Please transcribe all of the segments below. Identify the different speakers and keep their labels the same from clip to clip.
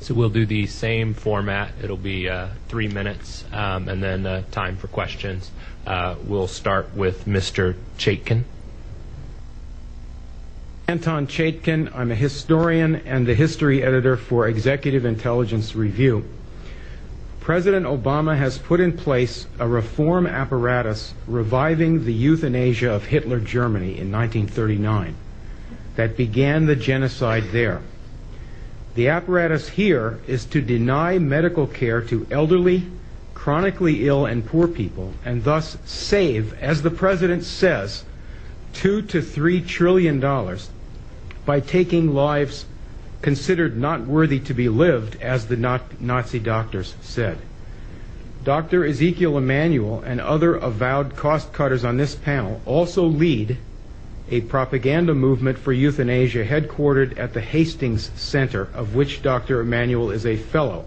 Speaker 1: So we'll do the same format. It'll be 3 minutes, and then time for questions. We'll start with Mr. Chaikin.
Speaker 2: Anton Chaikin. I'm a historian and the history editor for Executive Intelligence Review. President Obama has put in place a reform apparatus reviving the euthanasia of Hitler Germany in 1939 that began the genocide there. The apparatus here is to deny medical care to elderly, chronically ill, and poor people, and thus save, as the president says, $2 to $3 trillion by taking lives considered not worthy to be lived, as the Nazi doctors said. Dr. Ezekiel Emanuel and other avowed cost-cutters on this panel also lead a propaganda movement for euthanasia headquartered at the Hastings Center, of which Dr. Emanuel is a fellow.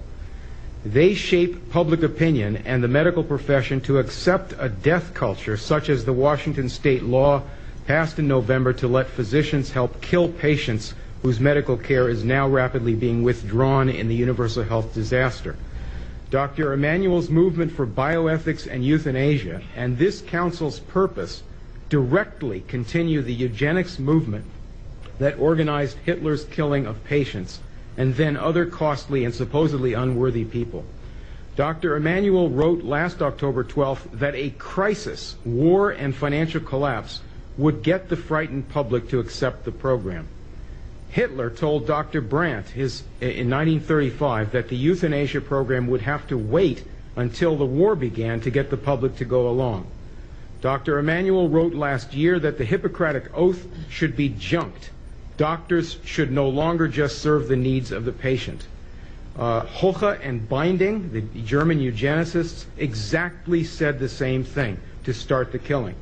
Speaker 2: They shape public opinion and the medical profession to accept a death culture such as the Washington state law passed in November to let physicians help kill patients whose medical care is now rapidly being withdrawn in the universal health disaster. Dr. Emanuel's movement for bioethics and euthanasia and this council's purpose directly continue the eugenics movement that organized Hitler's killing of patients and then other costly and supposedly unworthy people. Dr. Emanuel wrote last October 12th that a crisis, war, and financial collapse would get the frightened public to accept the program. Hitler told Dr. Brandt in 1935 that the euthanasia program would have to wait until the war began to get the public to go along. Dr. Emanuel wrote last year that the Hippocratic Oath should be junked. Doctors should no longer just serve the needs of the patient. Hoche and Binding, the German eugenicists, exactly said the same thing to start the killing.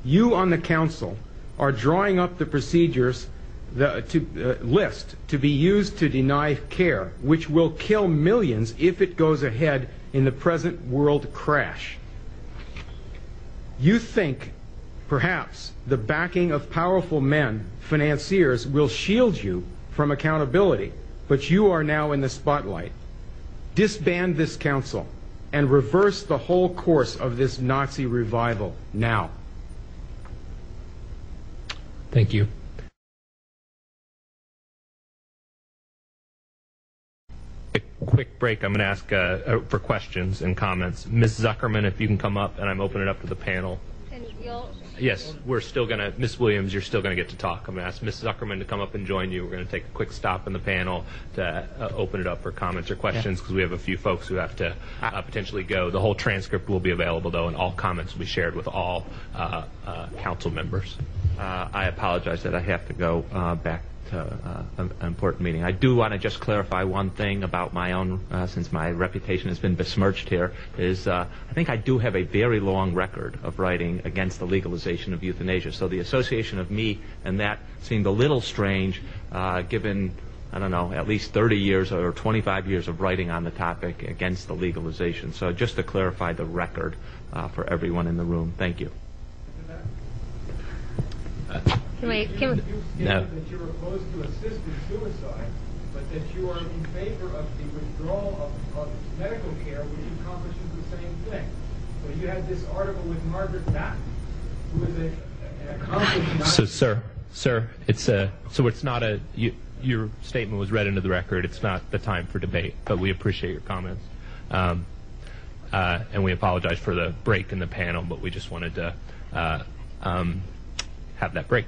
Speaker 2: You on the council are drawing up the procedures list to be used to deny care, which will kill millions if it goes ahead in the present world crash. You think perhaps the backing of powerful men, financiers, will shield you from accountability, but you are now in the spotlight. Disband this council and reverse the whole course of this Nazi revival now.
Speaker 1: Thank you. A quick break. I'm going to ask for questions and comments. Ms. Zuckerman, if you can come up, and I'm opening it up to the panel.
Speaker 3: And you'll...
Speaker 1: Yes, we're still going to, Ms. Williams, you're still going to get to talk. I'm going to ask Ms. Zuckerman to come up and join you. We're going to take a quick stop in the panel to open it up for comments or questions, because we have a few folks who have to potentially go. The whole transcript will be available, though, and all comments will be shared with all council members.
Speaker 4: I apologize that I have to go back to an important meeting. I do want to just clarify one thing about my own, since my reputation has been besmirched here, is I think I do have a very long record of writing against the legalization of euthanasia. So the association of me and that seemed a little strange, given, I don't know, at least 30 years or 25 years of writing on the topic against the legalization. So just to clarify the record for everyone in the room. Thank you.
Speaker 3: Can we
Speaker 2: no. That you're opposed to assisted suicide, but that you are in favor of the withdrawal of medical care, which accomplishes the same thing. So you had this article with Margaret Batten, who is an accomplished...
Speaker 1: So, sir, it's not a... your statement was read into the record. It's not the time for debate, but we appreciate your comments. And we apologize for the break in the panel, but we just wanted to have that break.